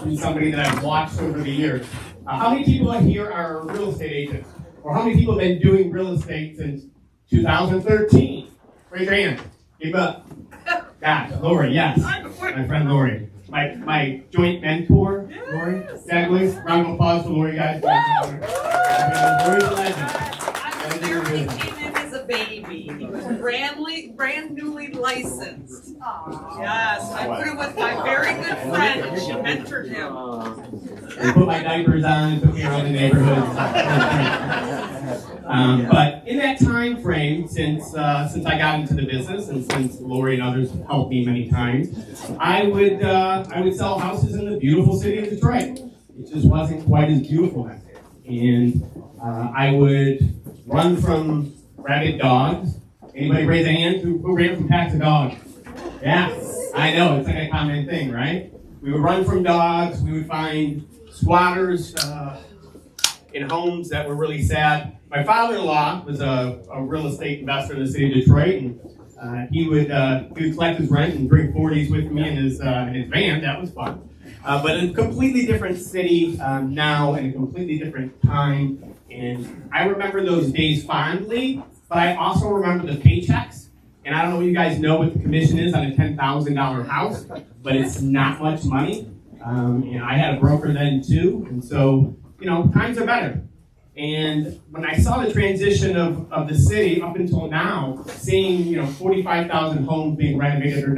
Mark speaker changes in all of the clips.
Speaker 1: from somebody that I've watched over the years. How many people here are real estate agents? Or how many people have been doing real estate since 2013? Raise your hand. Give up. Gosh, Lori, yes. My friend Lori. My joint mentor, Lori. Fabulous. Round of applause for Lori, guys. Lori's a legend.
Speaker 2: I'm sure he came in as a baby. He was brand newly licensed. Yes, I put him with my very good friend, and she mentored him.
Speaker 1: I put my diapers on and took me around the neighborhood. But in that time frame, since I got into the business, and since Lori and others helped me many times, I would sell houses in the beautiful city of Detroit. It just wasn't quite as beautiful then. And I would run from rabid dogs. Anybody raise a hand who ran from packs of dogs? Yes, I know, it's like a common thing, right? We would run from dogs, we would find squatters in homes that were really sad. My father-in-law was a real estate investor in the city of Detroit, and he would collect his rent and drink 40s with me in his van. That was fun. But a completely different city now and a completely different time. And I remember those days fondly, but I also remember the paychecks. And I don't know if you guys know what the commission is on a $10,000 house, but it's not much money. I had a broker then too, and so, times are better. And when I saw the transition of the city up until now, seeing 45,000 homes being renovated or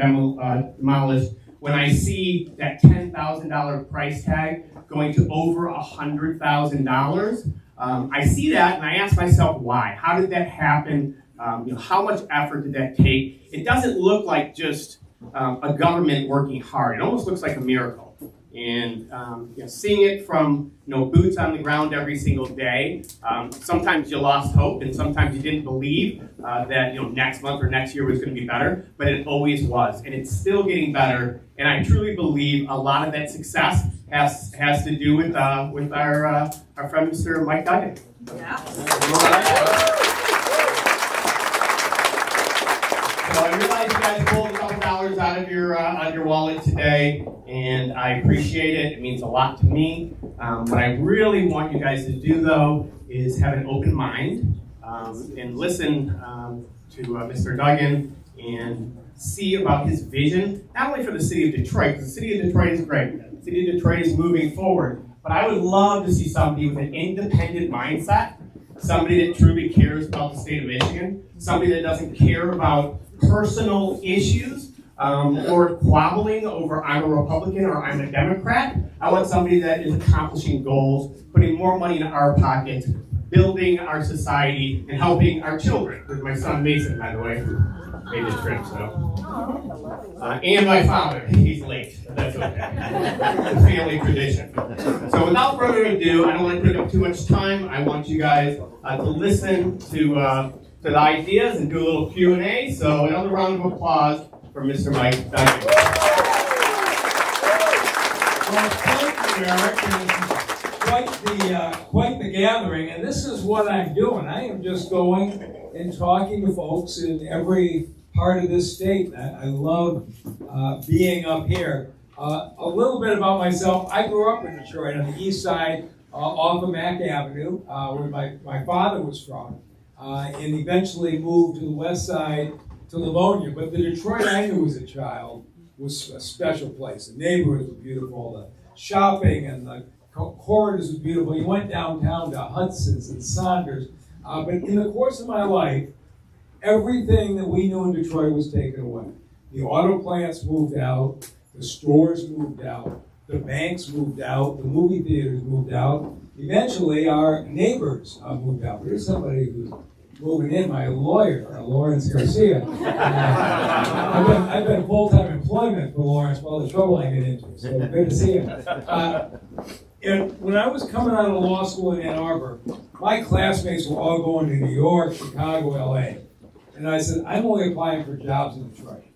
Speaker 1: demolished, when I see that $10,000 price tag going to over $100,000, I see that and I ask myself why. How did that happen? How much effort did that take? It doesn't look like just a government working hard. It almost looks like a miracle. And seeing it from boots on the ground every single day, sometimes you lost hope, and sometimes you didn't believe that next month or next year was going to be better, but it always was, and it's still getting better. And I truly believe a lot of that success has to do with our friend Mr. Mike Duggan.
Speaker 2: Yeah.
Speaker 1: So I realize you guys pulled a couple dollars out of your wallet today, and I appreciate it. It means a lot to me. What I really want you guys to do, though, is have an open mind and listen to Mr. Duggan and see about his vision, not only for the city of Detroit, because the city of Detroit is great. The city of Detroit is moving forward, but I would love to see somebody with an independent mindset, somebody that truly cares about the state of Michigan, somebody that doesn't care about personal issues or squabbling over I'm a Republican or I'm a Democrat. I want somebody that is accomplishing goals, putting more money in our pockets, building our society, and helping our children. With my son Mason, by the way, who made this trip. And my father, he's late. That's okay. It's a family tradition. So without further ado, I don't want to take up too much time. I want you guys to listen to the ideas and do a little Q&A. So another round of applause for Mr. Mike Duggan.
Speaker 3: Well, thank you, Eric. Quite the gathering, and this is what I'm doing. I am just going and talking to folks in every part of this state. I love being up here. A little bit about myself. I grew up in Detroit on the east side off of Mack Avenue, where my father was from, and eventually moved to the west side to Livonia. But the Detroit I knew as a child was a special place. The neighborhoods were beautiful, the shopping and the corridors were beautiful. You went downtown to Hudson's and Saunders. But in the course of my life, everything that we knew in Detroit was taken away. The auto plants moved out, the stores moved out, the banks moved out, the movie theaters moved out. Eventually, our neighbors moved out. There's somebody who's moving in, my lawyer, Lawrence Garcia. I've been full-time employment for Lawrence for all the trouble I get into, so good to see him. And when I was coming out of law school in Ann Arbor, my classmates were all going to New York, Chicago, LA. And I said, I'm only applying for jobs in Detroit.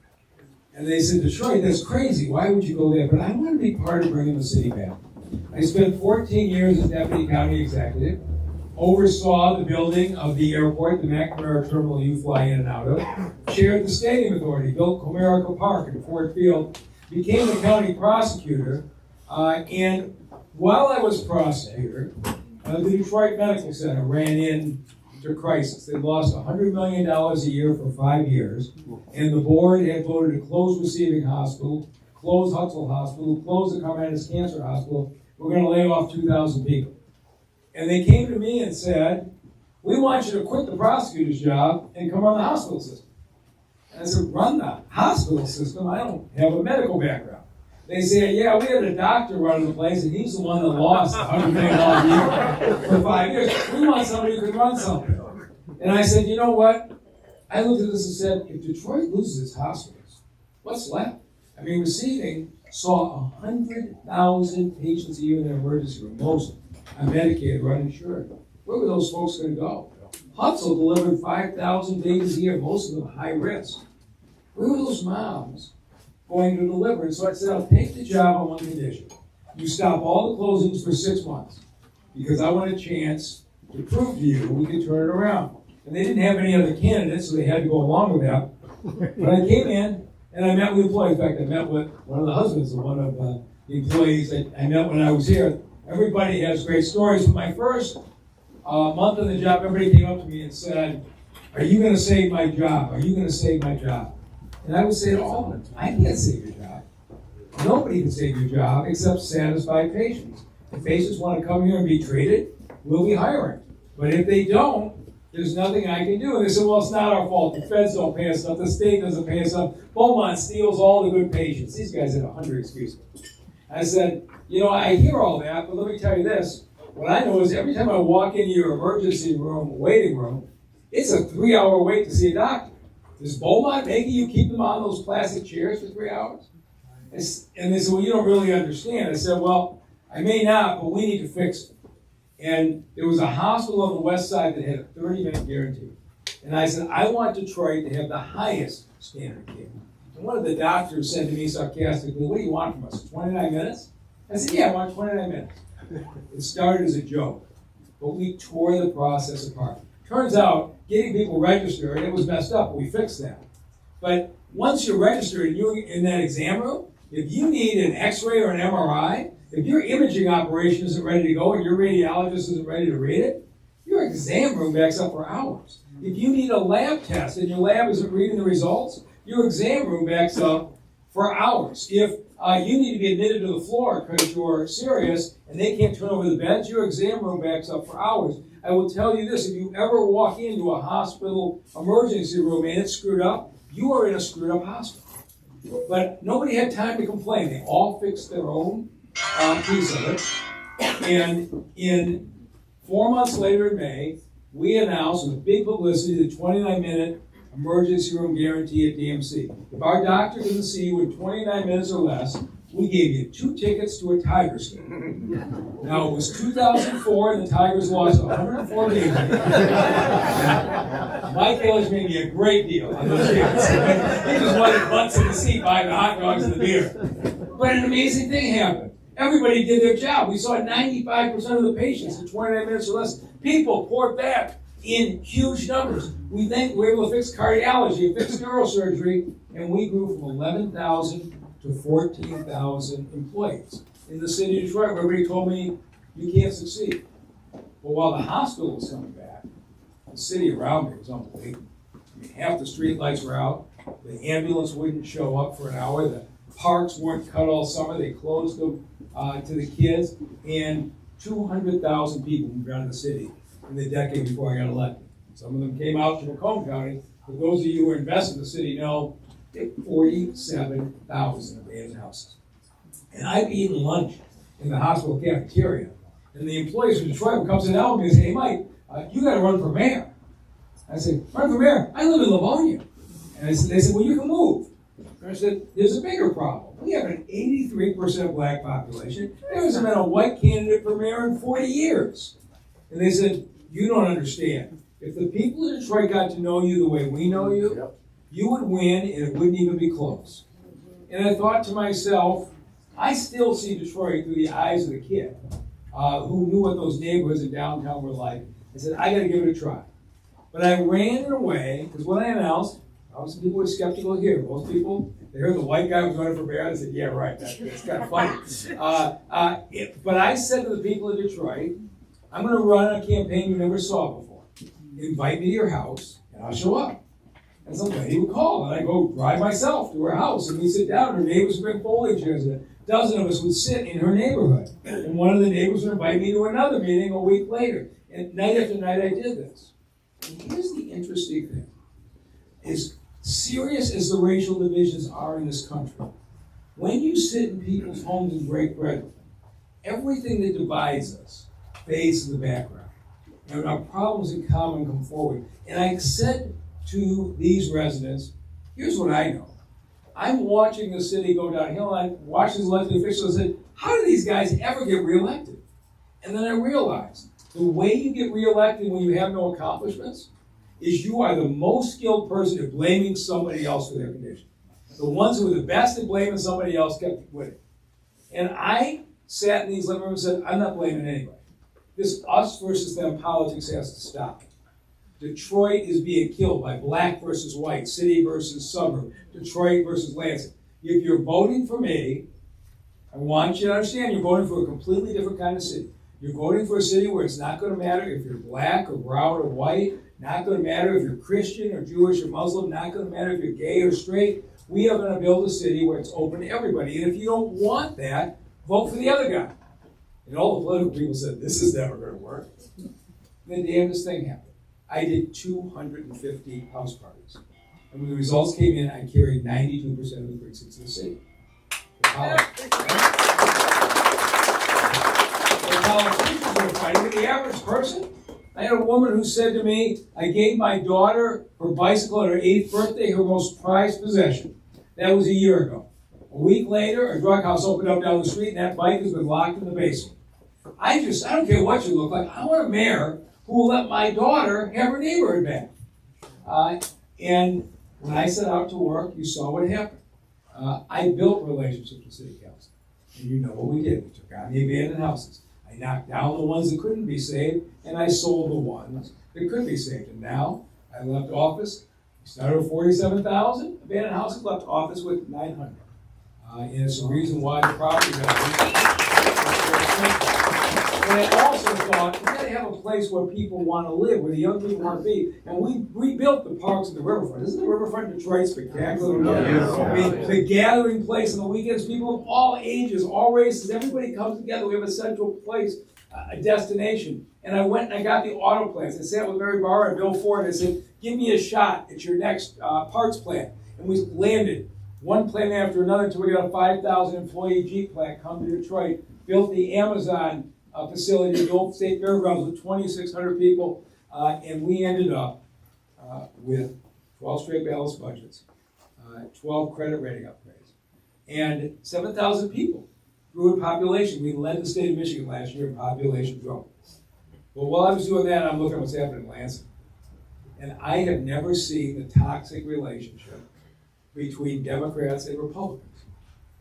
Speaker 3: And they said, Detroit, that's crazy. Why would you go there? But I want to be part of bringing the city back. I spent 14 years as deputy county executive, oversaw the building of the airport, the McNamara terminal you fly in and out of, chaired the stadium authority, built Comerica Park and Ford Field, became the county prosecutor, And while I was prosecutor, the Detroit Medical Center ran into crisis. They lost $100 million a year for 5 years, and the board had voted to close Receiving Hospital, close Huxell Hospital, close the Carmanis Cancer Hospital. We're going to lay off 2,000 people. And they came to me and said, we want you to quit the prosecutor's job and come run the hospital system. And I said, run the hospital system? I don't have a medical background. They said, yeah, we had a doctor running the place, and he's the one that lost $100 million a year for 5 years. We want somebody who can run something. And I said, you know what? I looked at this and said, if Detroit loses its hospitals, what's left? I mean, Receiving saw 100,000 patients a year in their emergency room, most on Medicaid or uninsured. Where were those folks going to go? Huxell delivered 5,000 babies a year, most of them high risk. Where were those moms going to deliver? And so I said, I'll take the job on one condition. You stop all the closings for 6 months, because I want a chance to prove to you we can turn it around. And they didn't have any other candidates, so they had to go along with that. But I came in, and I met with employees. In fact, I met with one of the husbands of one of the employees that I met when I was here. Everybody has great stories. But my first month on the job, everybody came up to me and said, are you going to save my job? Are you going to save my job? And I would say to all of them, I can't save your job. Nobody can save your job except satisfied patients. If patients want to come here and be treated, we'll be hiring. But if they don't, there's nothing I can do. And they said, well, it's not our fault. The feds don't pay us enough. The state doesn't pay us enough. Beaumont steals all the good patients. These guys had 100 excuses. I said, you know, I hear all that, but let me tell you this. What I know is every time I walk into your emergency room, waiting room, it's a 3-hour wait to see a doctor. Is Beaumont making you keep them on those plastic chairs for 3 hours? And they said, well, you don't really understand. I said, well, I may not, but we need to fix it. And there was a hospital on the west side that had a 30-minute guarantee. And I said, I want Detroit to have the highest standard of care. And one of the doctors said to me sarcastically, what do you want from us, 29 minutes? I said, yeah, I want 29 minutes. It started as a joke, but we tore the process apart. Turns out, getting people registered, it was messed up, but we fixed that. But once you're registered and you're in that exam room, if you need an x-ray or an MRI, if your imaging operation isn't ready to go and your radiologist isn't ready to read it, your exam room backs up for hours. If you need a lab test and your lab isn't reading the results, your exam room backs up for hours. If you need to be admitted to the floor because you're serious and they can't turn over the beds, your exam room backs up for hours. I will tell you this, if you ever walk into a hospital emergency room and it's screwed up, you are in a screwed up hospital. But nobody had time to complain. They all fixed their own piece of it. And in 4 months later in May, we announced with big publicity the 29-minute emergency room guarantee at DMC. If our doctor doesn't see you in 29 minutes or less, we gave you 2 tickets to a Tigers game. Now, it was 2004, and the Tigers lost 104 games. Mike Ellis made me a great deal on those tickets. He just wanted butts in the seat buying the hot dogs and the beer. But an amazing thing happened. Everybody did their job. We saw 95% of the patients in 29 minutes or less. People poured back in huge numbers. We then were able to fix cardiology, fix neurosurgery, and we grew from 11,000 to 14,000 employees in the city of Detroit, where everybody told me, you can't succeed. But while the hospital was coming back, the city around me was unbelievable. I mean, half the street lights were out. The ambulance wouldn't show up for an hour. The parks weren't cut all summer. They closed them to the kids. And 200,000 people moved out of the city in the decade before I got elected. Some of them came out to Macomb County. For those of you who are invested in the city know, 47,000 abandoned houses. And I'd be eating lunch in the hospital cafeteria. And the employees from Detroit would come sit down with me and say, hey, Mike, you got to run for mayor. I said, run for mayor? I live in Livonia. And they said, well, you can move. And I said, there's a bigger problem. We have an 83% black population. There hasn't been a white candidate for mayor in 40 years. And they said, you don't understand. If the people in Detroit got to know you the way we know you, you would win and it wouldn't even be close. And I thought to myself, I still see Detroit through the eyes of the kid who knew what those neighborhoods in downtown were like. I said, I got to give it a try. But I ran in a way, because when I announced, Probably some people were skeptical here. Most people, they heard the white guy was running for mayor, and said, yeah, right, that's kind of funny. But I said to the people of Detroit, I'm going to run a campaign you never saw before. Invite me to your house, and I'll show up. And some lady would call, and I go drive myself to her house, and we sit down. Her neighbors would bring folding chairs, and a dozen of us would sit in her neighborhood. And one of the neighbors would invite me to another meeting a week later. And night after night, I did this. And here's the interesting thing: as serious as the racial divisions are in this country, when you sit in people's homes and break bread with them, everything that divides us fades to the background. And our problems in common come forward. And I said to these residents, here's what I know. I'm watching the city go downhill, and I watched these elected officials and said, how do these guys ever get reelected? And then I realized the way you get reelected when you have no accomplishments is you are the most skilled person at blaming somebody else for their condition. The ones who were the best at blaming somebody else kept winning. And I sat in these living rooms and said, I'm not blaming anybody. This us versus them politics has to stop. Detroit is being killed by black versus white, city versus suburb, Detroit versus Lansing. If you're voting for me, I want you to understand you're voting for a completely different kind of city. You're voting for a city where it's not going to matter if you're black or brown or white, not going to matter if you're Christian or Jewish or Muslim, not going to matter if you're gay or straight. We are going to build a city where it's open to everybody. And if you don't want that, vote for the other guy. And all the political people said, this is never going to work. And the damnedest thing happened. I did 250 house parties. And when the results came in, I carried 92% of the precincts in the city. The politicians were fighting. The average person, I had a woman who said to me, I gave my daughter her bicycle on her 8th birthday, her most prized possession. That was a year ago. A week later, a drug house opened up down the street, and that bike has been locked in the basement. I don't care what you look like. I want a mayor who will let my daughter have her neighborhood back. And when I set out to work, you saw what happened. I built relationships with city council. And you know what we did. We took out the abandoned houses. I knocked down the ones that couldn't be saved, and I sold the ones that could be saved. And now, I left office. We started with 47,000 abandoned houses, left office with 900. And it's the reason why the property values. And I also thought, we've got to have a place where people want to live, where the young people want to be. And we rebuilt the parks at the riverfront. Isn't the riverfront in Detroit spectacular?
Speaker 1: Yes.
Speaker 3: I mean, the gathering place on the weekends, people of all ages, all races, everybody comes together. We have a central place, a destination. And I went and I got the auto plans. I sat with Mary Barra and Bill Ford and I said, give me a shot at your next parks plan. And we landed one plan after another until we got a 5,000 employee Jeep plant come to Detroit, built the Amazon facility, the old state fairgrounds with 2,600 people, and we ended up with 12 straight balanced budgets, 12 credit rating upgrades, and 7,000 people grew in population. We led the state of Michigan last year in population growth. But while I was doing that, I'm looking at what's happening in Lansing. And I have never seen the toxic relationship between Democrats and Republicans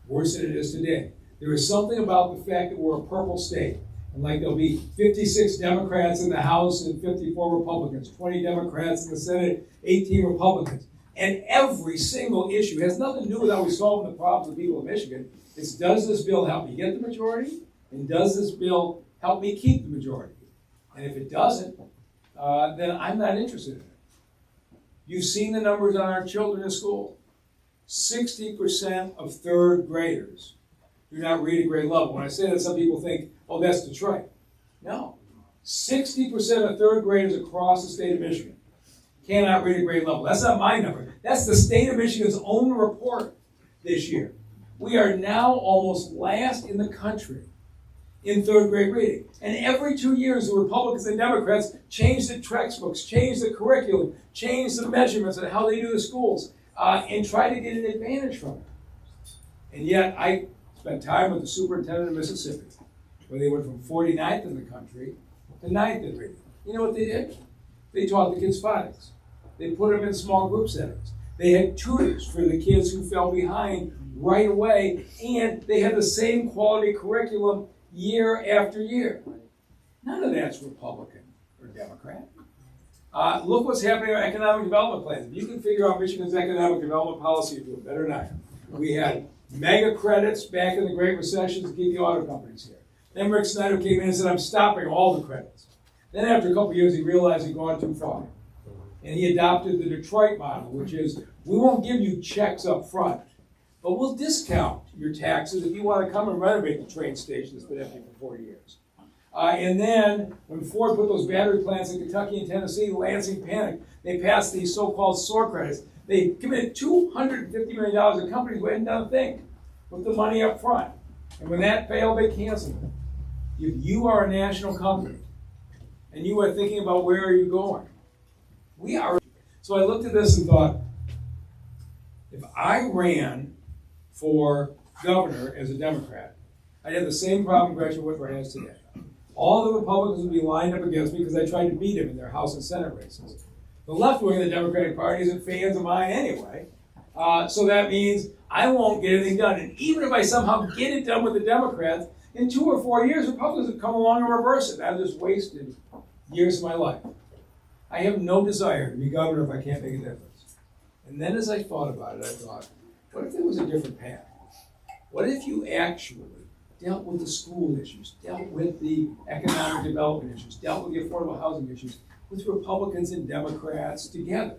Speaker 3: worse than it is today. There is something about the fact that we're a purple state. And like there'll be 56 Democrats in the House and 54 Republicans, 20 Democrats in the Senate, 18 Republicans. And every single issue has nothing to do with how we solve the problems of the people of Michigan. It's does this bill help me get the majority? And does this bill help me keep the majority? And if it doesn't, then I'm not interested in it. You've seen the numbers on our children in school. 60% of third graders do not read at grade level. When I say that, some people think, oh, that's Detroit. No. 60% of third graders across the state of Michigan cannot read at grade level. That's not my number. That's the state of Michigan's own report this year. We are now almost last in the country in third grade reading. And every 2 years, the Republicans and Democrats change the textbooks, change the curriculum, change the measurements and how they do the schools, and try to get an advantage from it. And yet, I spent time with the superintendent of Mississippi, where they went from 49th in the country to 9th in reading. You know what they did? They taught the kids phonics. They put them in small group settings. They had tutors for the kids who fell behind right away, and they had the same quality curriculum year after year. None of that's Republican or Democrat. Look what's happening in our economic development plans. If you can figure out Michigan's economic development policy, you're doing better than I am. We had mega credits back in the Great Recession to keep the auto companies here. Then Rick Snyder came in and said, I'm stopping all the credits. Then after a couple of years, he realized he'd gone too far. And he adopted the Detroit model, which is, we won't give you checks up front, but we'll discount your taxes if you want to come and renovate the train station that's been empty for 40 years. And then, when Ford put those battery plants in Kentucky and Tennessee, Lansing panicked. They passed these so-called SOAR credits. They committed $250 million to companies who hadn't done a thing with the money up front. And when that failed, they canceled it. If you are a national company and you are thinking about where are you going, we are. So I looked at this and thought, if I ran for governor as a Democrat, I'd have the same problem Gretchen Whitmer has today. All the Republicans would be lined up against me because I tried to beat him in their House and Senate races. The left wing of the Democratic Party isn't fans of mine anyway. So that means I won't get anything done. And even if I somehow get it done with the Democrats, in 2 or 4 years, Republicans have come along and reverse it. I've just wasted years of my life. I have no desire to be governor if I can't make a difference. And then as I thought about it, I thought, what if there was a different path? What if you actually dealt with the school issues, dealt with the economic development issues, dealt with the affordable housing issues with Republicans and Democrats together?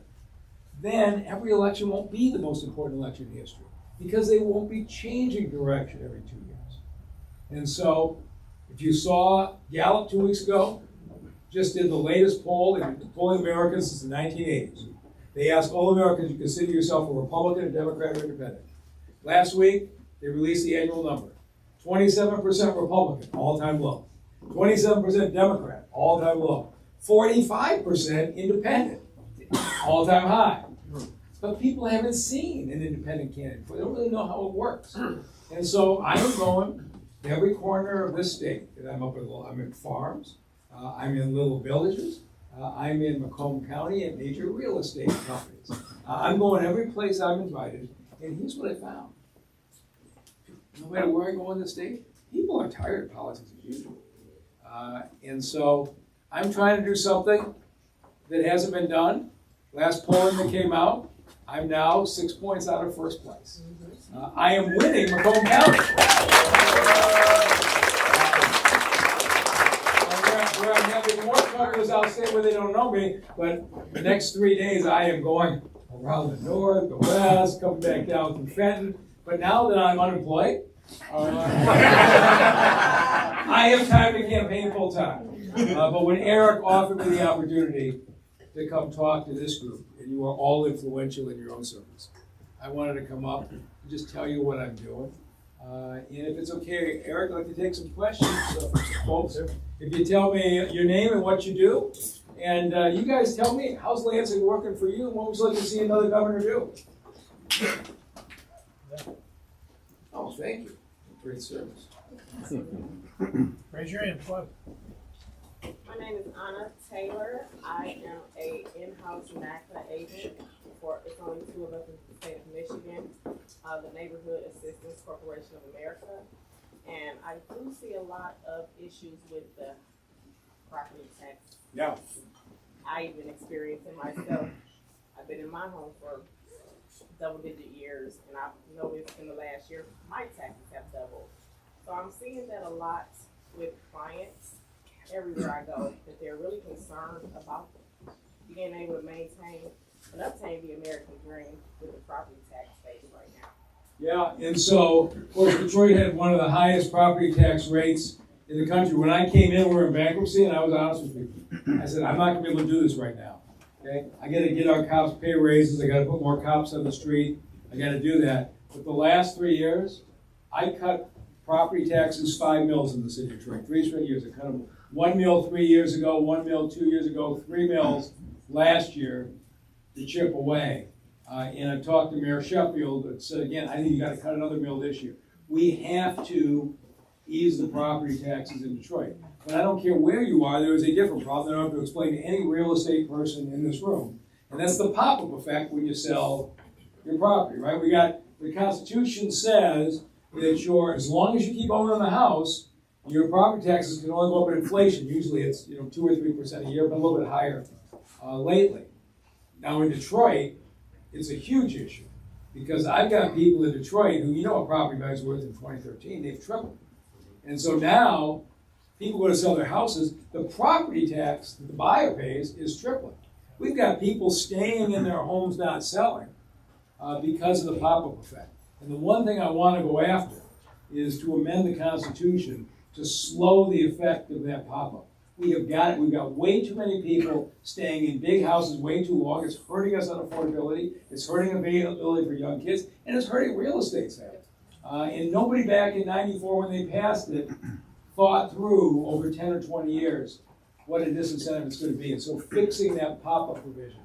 Speaker 3: Then every election won't be the most important election in history because they won't be changing direction every 2 years. And so, if you saw Gallup 2 weeks ago, just did the latest poll in polling Americans since the 1980s. They asked all Americans, you consider yourself a Republican, a Democrat, or independent. Last week, they released the annual number. 27% Republican, all-time low. 27% Democrat, all-time low. 45% independent, all-time high. But people haven't seen an independent candidate. They don't really know how it works. And so I am going to every corner of this state. I'm in farms. I'm in little villages. I'm in Macomb County at major real estate companies. I'm going every place I'm invited. And here's what I found. No matter where I go in the state, people are tired of politics as usual. And so I'm trying to do something that hasn't been done. Last polling that came out, I'm now 6 points out of first place. I am winning Macomb County. Where I'm having more trouble is I'll stay where they don't know me, but the next 3 days I am going around the north, the west, coming back down through Fenton. But now that I'm unemployed, I have time to campaign full time. But when Eric offered me the opportunity to come talk to this group, and you are all influential in your own circles, I wanted to come up and just tell you what I'm doing. And if it's okay, Eric, I'd like to take some questions. So, folks, if you tell me your name and what you do, and you guys tell me, how's Lansing working for you, and what would you like to see another governor do? Oh, thank you. Great service.
Speaker 4: Raise your hand, plug.
Speaker 5: My name is Anna Taylor. I am a in-house NACA agent for, it's only 2 of us in the state of Michigan, the Neighborhood Assistance Corporation of America. And I do see a lot of issues with the property tax.
Speaker 3: Yeah.
Speaker 5: I even experienced it myself. I've been in my home for double-digit years, and I've noticed in the last year my taxes have doubled. So I'm seeing that a lot with clients everywhere I go, that they're really concerned about being able to maintain and obtain the American dream with the property tax space right now.
Speaker 3: Yeah, and so, of course, Detroit had one of the highest property tax rates in the country. When I came in, we were in bankruptcy, and I was honest with you. I said, I'm not going to be able to do this right now. Okay, I got to get our cops pay raises. I got to put more cops on the street. I got to do that. But the last 3 years, I cut property taxes 5 mills in the city of Detroit. 3 straight years. I cut them 1 mill 3 years ago, 1 mill 2 years ago, 3 mills last year to chip away. And I talked to Mayor Sheffield and said, again, I think you got to cut another mill this year. We have to ease the property taxes in Detroit. But I don't care where you are, there is a different problem that I don't have to explain to any real estate person in this room. And that's the pop-up effect when you sell your property, right? We got, the Constitution says that as long as you keep owning the house, your property taxes can only go up with inflation. Usually it's 2 or 3% a year, but a little bit higher lately. Now in Detroit, it's a huge issue because I've got people in Detroit who, you know what property values were worth in 2013, they've tripled. And so now people go to sell their houses, the property tax that the buyer pays is tripling. We've got people staying in their homes not selling because of the pop-up effect. And the one thing I want to go after is to amend the Constitution to slow the effect of that pop-up. We've got way too many people staying in big houses way too long. It's hurting us on affordability, it's hurting availability for young kids, and it's hurting real estate sales. And nobody back in '94 when they passed it thought through over 10 or 20 years what a disincentive it's going to be. And so fixing that pop-up provision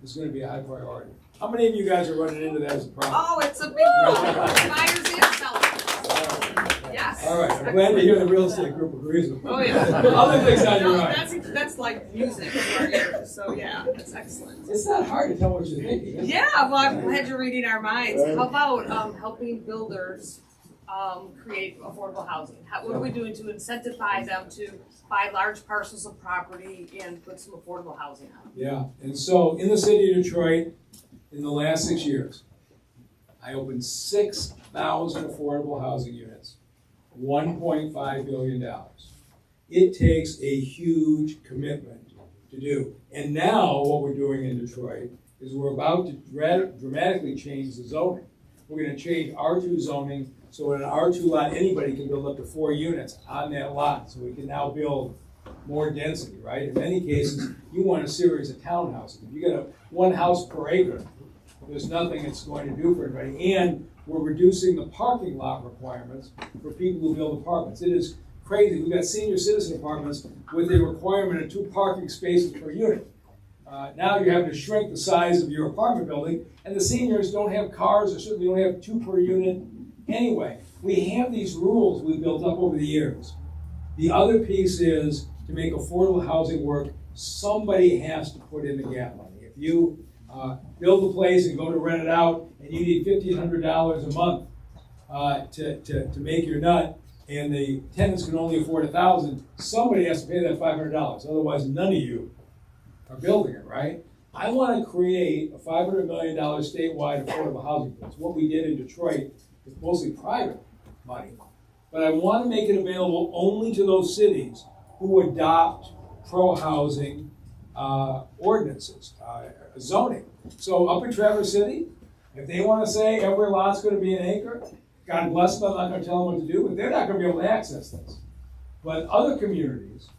Speaker 3: is going to be a high priority. How many of you guys are running into that as a problem?
Speaker 2: Oh, it's a big problem. Buyers and sellers. Yes.
Speaker 3: All right, I'm glad to hear the real estate group agrees with me.
Speaker 2: Oh, yeah.
Speaker 3: Other things on your
Speaker 2: No,
Speaker 3: mind.
Speaker 2: that's like music to our ears. So yeah, that's excellent.
Speaker 3: It's not hard to tell what you're thinking, is it?
Speaker 2: Yeah, well, I'm glad you're reading our minds. How about helping builders create affordable housing? What are we doing to incentivize them to buy large parcels of property and put some affordable housing on?
Speaker 3: Yeah, and so in the city of Detroit, in the last 6 years, I opened 6,000 affordable housing units, $1.5 billion. It takes a huge commitment to do. And now what we're doing in Detroit is we're about to dramatically change the zoning. We're going to change R2 zoning so in an R2 lot, anybody can build up to 4 units on that lot. So we can now build more density, right? In many cases, you want a series of townhouses. If you get one house per acre, there's nothing it's going to do for everybody. And we're reducing the parking lot requirements for people who build apartments. It is crazy. We've got senior citizen apartments with a requirement of 2 parking spaces per unit. Now you're having to shrink the size of your apartment building, and the seniors don't have cars, or certainly don't have 2 per unit anyway. We have these rules we've built up over the years. The other piece is to make affordable housing work, somebody has to put in the gap money. If you build a place and go to rent it out, and you need $1,500 a month to make your nut, and the tenants can only afford $1,000, somebody has to pay that $500. Otherwise, none of you are building it, right? I want to create a $500 million statewide affordable housing pool. It's what we did in Detroit with mostly private money. But I want to make it available only to those cities who adopt pro-housing ordinances, zoning. So up in Traverse City, if they want to say every lot's going to be an acre, God bless them, I'm not going to tell them what to do, but they're not going to be able to access this. But other communities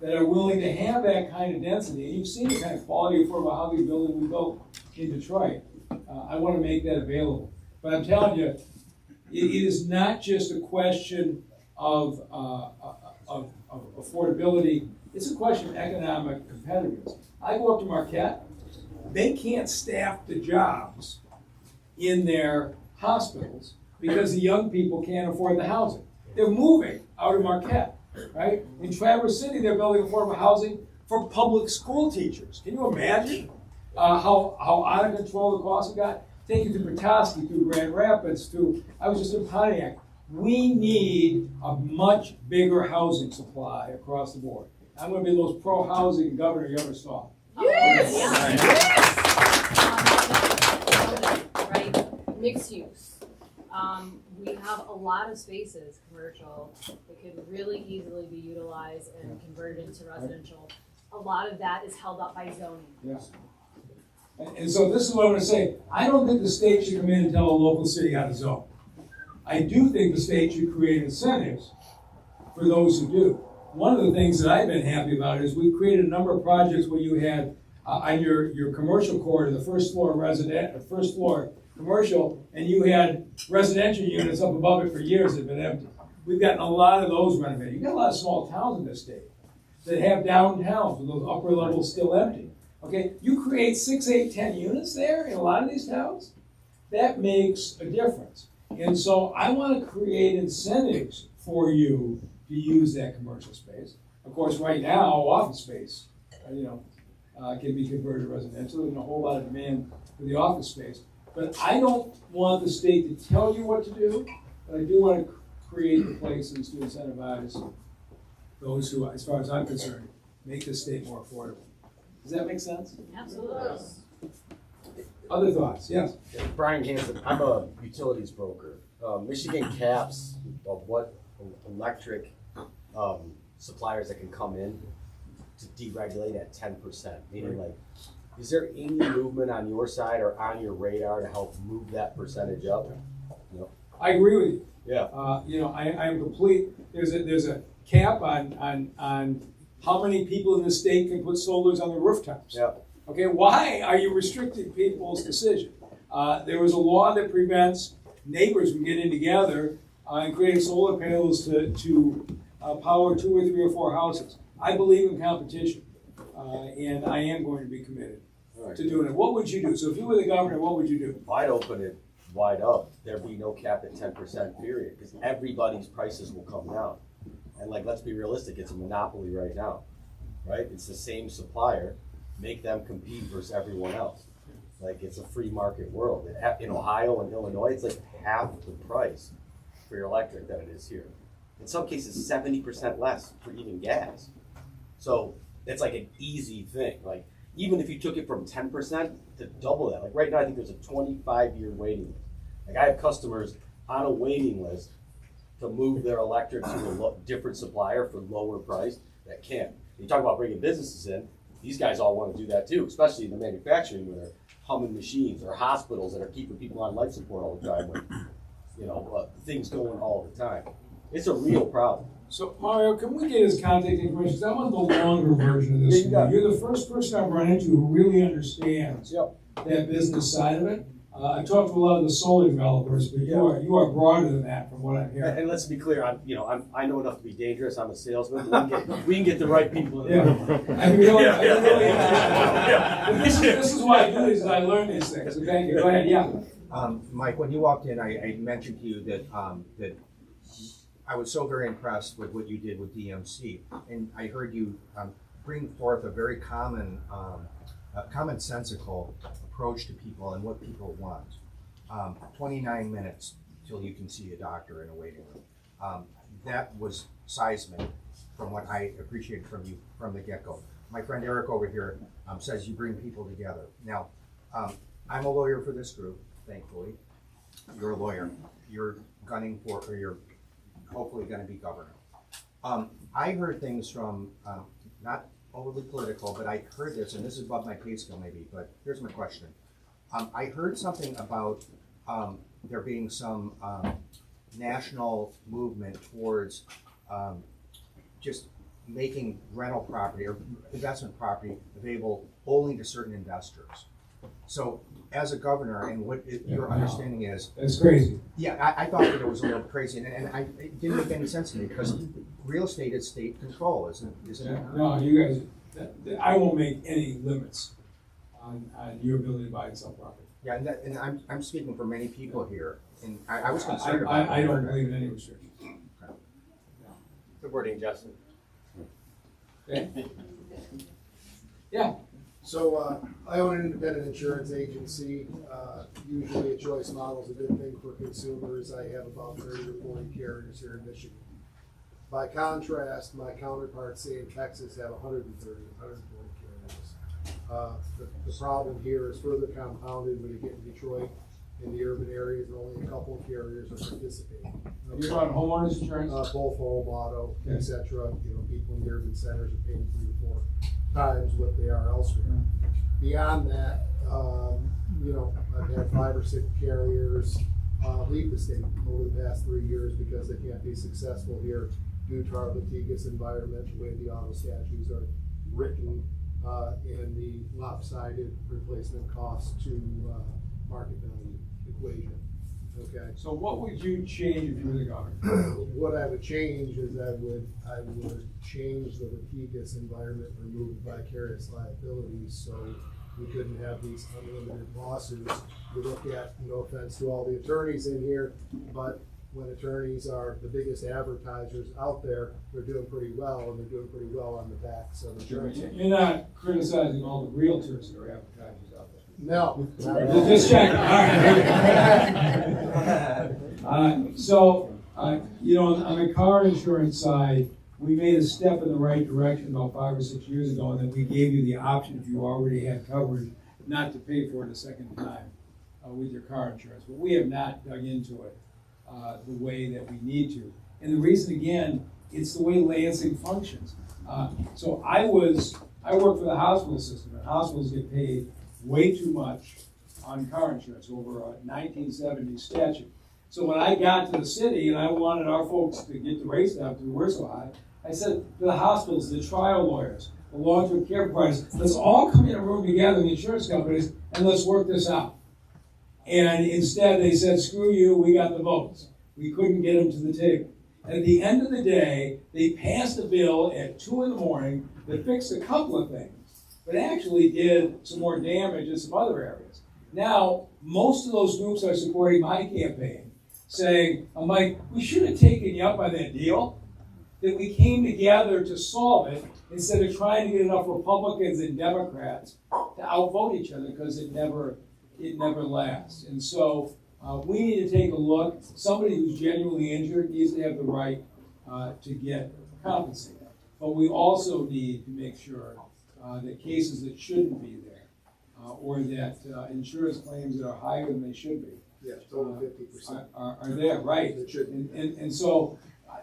Speaker 3: that are willing to have that kind of density, and you've seen the kind of quality affordable housing building we built in Detroit, I want to make that available. But I'm telling you, it is not just a question of affordability, it's a question of economic competitiveness. I go up to Marquette, they can't staff the jobs in their hospitals because the young people can't afford the housing. They're moving out of Marquette, right? In Traverse City, they're building affordable housing for public school teachers. Can you imagine how out of control the costs have got? Take you to Petoskey, through Grand Rapids, I was just in Pontiac. We need a much bigger housing supply across the board. I'm going to be the most pro-housing governor you ever saw.
Speaker 2: Yes!
Speaker 4: Right, mixed use. We have a lot of spaces, commercial, that could really easily be utilized and converted into residential. A lot of that is held up by zoning.
Speaker 3: Yes. And so this is what I'm going to say. I don't think the state should come in and tell a local city how to zone. I do think the state should create incentives for those who do. One of the things that I've been happy about is we've created a number of projects where you had on your commercial corridor, the first floor commercial, and you had residential units up above it for years that have been empty. We've gotten a lot of those renovated. You've got a lot of small towns in this state that have downtowns with those upper levels still empty. Okay, you create 6, 8, 10 units there in a lot of these towns, that makes a difference. And so I want to create incentives for you to use that commercial space. Of course, right now, office space, can be converted to residential. There's a whole lot of demand for the office space. But I don't want the state to tell you what to do, but I do want to create the places to incentivize those who, as far as I'm concerned, make the state more affordable. Does that make sense?
Speaker 4: Absolutely.
Speaker 3: Other thoughts? Yes.
Speaker 6: Brian Hansen, I'm a utilities broker. Michigan caps of what electric suppliers that can come in to deregulate at 10%. Meaning, like, is there any movement on your side or on your radar to help move that percentage up?
Speaker 3: I agree with you.
Speaker 6: Yeah.
Speaker 3: I am complete. There's a cap on how many people in the state can put solars on their rooftops.
Speaker 6: Yeah.
Speaker 3: Okay, why are you restricting people's decision? There was a law that prevents neighbors from getting together and creating solar panels to power 2 or 3 or 4 houses. I believe in competition, and I am going to be committed to doing it. What would you do? So if you were the governor, what would you do?
Speaker 6: I'd open it wide up. There'd be no cap at 10%, period, because everybody's prices will come down. And like, let's be realistic, it's a monopoly right now, right? It's the same supplier. Make them compete versus everyone else. Like, it's a free market world. In Ohio and Illinois, it's like half the price for your electric than it is here. In some cases, 70% less for even gas. So it's like an easy thing. Like, even if you took it from 10% to double that, like right now, I think there's a 25-year waiting list. Like, I have customers on a waiting list to move their electric to a different supplier for lower price that can't. You talk about bringing businesses in, these guys all want to do that too, especially in the manufacturing where they're humming machines, or hospitals that are keeping people on life support all the time with, things going all the time. It's a real problem.
Speaker 3: So Mario, can we get his contact information? Because I want the longer version of this.
Speaker 6: Yeah, you got it.
Speaker 3: You're the first person I've run into who really understands that business side of it. I talked to a lot of the solar developers, but you are broader than that from what I'm hearing.
Speaker 6: And let's be clear, I know enough to be dangerous. I'm a salesman. We can get the right people in the room.
Speaker 3: This is why I do this, is I learn these things. So thank you. Go ahead. Yeah.
Speaker 7: Mike, when you walked in, I mentioned to you that that I was so very impressed with what you did with DMC, and I heard you bring forth a very commonsensical approach to people and what people want. 29 minutes till you can see a doctor in a waiting room. That was seismic from what I appreciated from you from the get-go. My friend Eric over here says you bring people together. Now, I'm a lawyer for this group, thankfully. You're a lawyer. You're gunning for, or you're hopefully going to be governor. I heard things from, not overly political, but I heard this, and this is above my pay scale maybe, but here's my question. I heard something about there being some national movement towards just making rental property or investment property available only to certain investors. So as a governor, and what your understanding is.
Speaker 3: That's crazy.
Speaker 7: Yeah, I thought that it was a little crazy, and it didn't make any sense to me, because real estate is state control, isn't it?
Speaker 3: No, you guys, I won't make any limits on your ability to buy and sell property.
Speaker 7: Yeah, and I'm speaking for many people here, and I was concerned about
Speaker 3: I don't believe in any restrictions.
Speaker 6: Good wording, Justin.
Speaker 3: Okay. Yeah.
Speaker 8: So I own an independent insurance agency. Usually a choice model is a good thing for consumers. I have about 30 or 40 carriers here in Michigan. By contrast, my counterparts, say in Texas, have 130, 140 carriers. The problem here is further compounded when you get in Detroit. In the urban areas, only a couple of carriers are participating.
Speaker 3: You're talking homeowners insurance?
Speaker 8: Both home, auto,
Speaker 3: Okay.
Speaker 8: etc. People in the urban centers are paying 3 to 4 times what they are elsewhere. Beyond that, I've had 5 or 6 carriers leave the state over the past 3 years because they can't be successful here due to our litigious environment, the way the auto statutes are written, and the lopsided replacement cost to market value equation. Okay.
Speaker 3: So what would you change if you were the governor?
Speaker 8: What I would change is I would change the litigious environment, remove vicarious liabilities, so we couldn't have these unlimited lawsuits. We look at, no offense to all the attorneys in here, but when attorneys are the biggest advertisers out there, they're doing pretty well, and they're doing pretty well on the backs of insurance.
Speaker 3: You're not criticizing all the realtors that are advertisers out there.
Speaker 8: No.
Speaker 3: Just checking. All right. On the car insurance side, we made a step in the right direction about 5 or 6 years ago, and then we gave you the option, if you already had coverage, not to pay for it a second time with your car insurance. But we have not dug into it the way that we need to. And the reason, again, it's the way Lansing functions. So I work for the hospital system, and hospitals get paid way too much on car insurance over a 1970s statute. So when I got to the city and I wanted our folks to get the rates down because we were so high, I said to the hospitals, the trial lawyers, the long-term care providers, let's all come in a room together, the insurance companies, and let's work this out. And instead they said, screw you, we got the votes. We couldn't get them to the table. And at the end of the day, they passed a bill at 2 in the morning that fixed a couple of things, but actually did some more damage in some other areas. Now, most of those groups are supporting my campaign, saying, Mike, we should have taken you up on that deal, that we came together to solve it instead of trying to get enough Republicans and Democrats to outvote each other, because it never lasts. And so we need to take a look. Somebody who's genuinely injured needs to have the right to get compensated. But we also need to make sure that cases that shouldn't be there, or that insurance claims that are higher than they should be,
Speaker 8: Yeah, it's over 50%.
Speaker 3: are there, right?
Speaker 8: It should.
Speaker 3: And so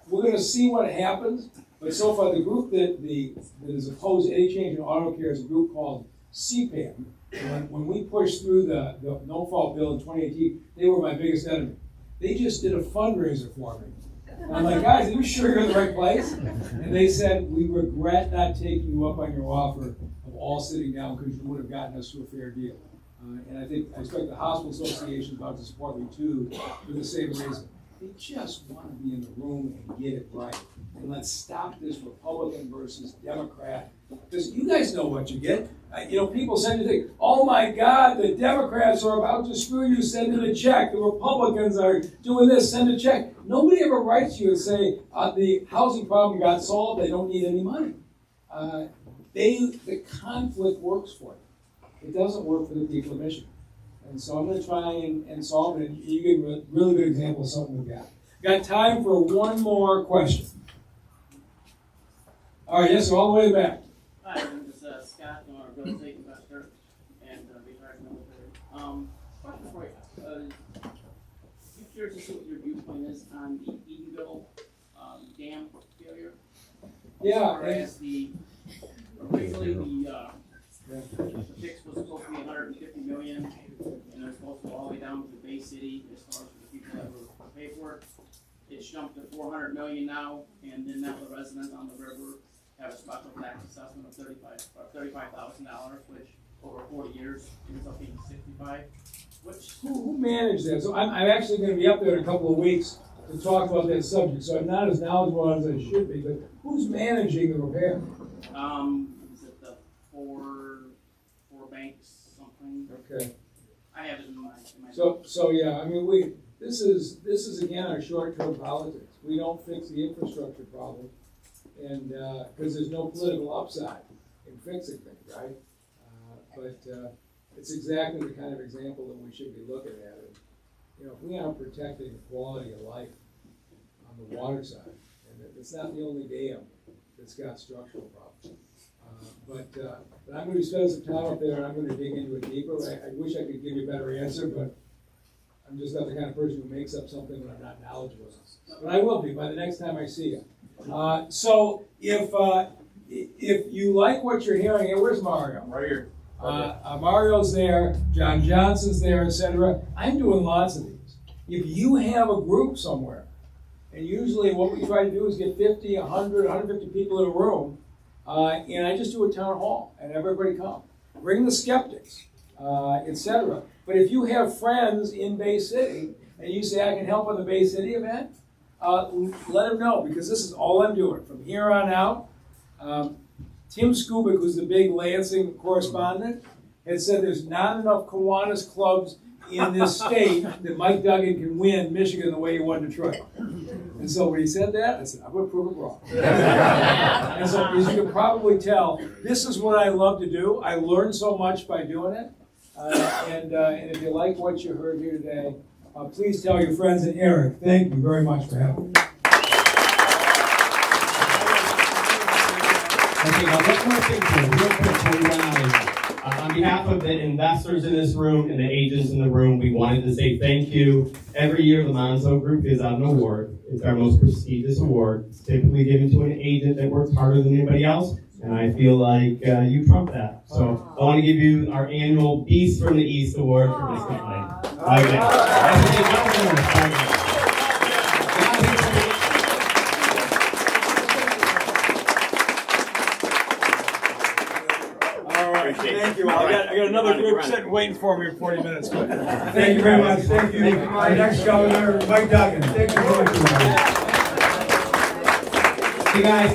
Speaker 3: we're going to see what happens. But so far, the group that is opposed to any change in auto care is a group called CPAM. When we pushed through the no-fault bill in 2018, they were my biggest enemy. They just did a fundraiser for me. And I'm like, guys, are you sure you're in the right place? And they said, we regret not taking you up on your offer of all sitting down because you would have gotten us to a fair deal. And I expect the hospital association is about to support me too for the same reason. They just want to be in the room and get it right. And let's stop this Republican versus Democrat. Because you guys know what you get. People send you things, oh my God, the Democrats are about to screw you, send in a check. The Republicans are doing this, send a check. Nobody ever writes you and say, the housing problem got solved, they don't need any money. The conflict works for them. It doesn't work for the people of Michigan. And so I'm going to try and solve it. And you give a really good example of something we've got. Got time for one more question. All right, yes, so all the way back.
Speaker 9: Hi, my name is Scott. I'm a real estate investor and retired military. Question for you. I'm curious to see what your viewpoint is on the Edenville dam failure.
Speaker 3: Yeah.
Speaker 9: Whereas originally the fix was supposed to be $150 million, and it was supposed to go all the way down to Bay City as far as the people that were paid for it. It's jumped to $400 million now, and then now the residents on the river have a special tax assessment of $35,000, which over 40 years ends up being $65,000.
Speaker 3: Who managed that? So I'm actually going to be up there in a couple of weeks to talk about that subject. So I'm not as knowledgeable as I should be. But who's managing the repair?
Speaker 9: Is it the four banks something?
Speaker 3: Okay.
Speaker 9: I have it in my.
Speaker 3: So yeah. I mean, this is again our short-term politics. We don't fix the infrastructure problem, and because there's no political upside in fixing things, right? But it's exactly the kind of example that we should be looking at. And, if we aren't protecting the quality of life on the water side, and it's not the only dam that's got structural problems. But I'm going to spend some time up there, and I'm going to dig into it deeper. I wish I could give you a better answer, but I'm just not the kind of person who makes up something when I'm not knowledgeable. But I will be by the next time I see you. So if you like what you're hearing, here, where's Mario?
Speaker 6: Right here.
Speaker 3: Mario's there, John Johnson's there, etc. I'm doing lots of these. If you have a group somewhere, and usually what we try to do is get 50, 100, 150 people in a room, and I just do a town hall, and everybody come. Bring the skeptics, etc. But if you have friends in Bay City, and you say, I can help on the Bay City event, let them know, because this is all I'm doing. From here on out, Tim Skubik, who's the big Lansing correspondent, had said there's not enough Kiwanis clubs in this state that Mike Duggan can win Michigan the way he won Detroit. And so when he said that, I said, I'm going to prove it wrong. And so as you can probably tell, this is what I love to do. I learn so much by doing it. And if you like what you heard here today, please tell your friends. And Eric, thank you very much for having me.
Speaker 1: Okay, now one more thing, for real quick, before we run out of here. On behalf of the investors in this room and the agents in the room, we wanted to say thank you. Every year, the Monzo Group gives out an award. It's our most prestigious award. It's typically given to an agent that works harder than anybody else, and I feel like you trump that. So I want to give you our annual Beast from the East award for this night. Okay.
Speaker 3: Thank you. I got another group sitting waiting for me in 40 minutes. Thank you very much. Thank you. Our next governor, Mike Duggan. Thank you very much.
Speaker 1: Hey guys,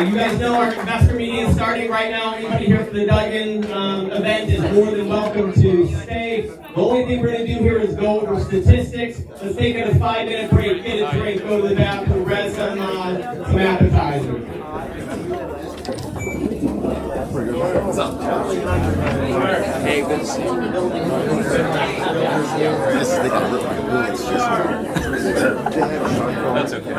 Speaker 1: you guys know our investor meeting is starting right now. Anybody here for the Duggan event is more than welcome to stay. The only thing we're going to do here is go over statistics. Let's take a 5-minute break, get a drink, go to the bathroom, grab some appetizers.
Speaker 10: Hey, good to see you. That's okay.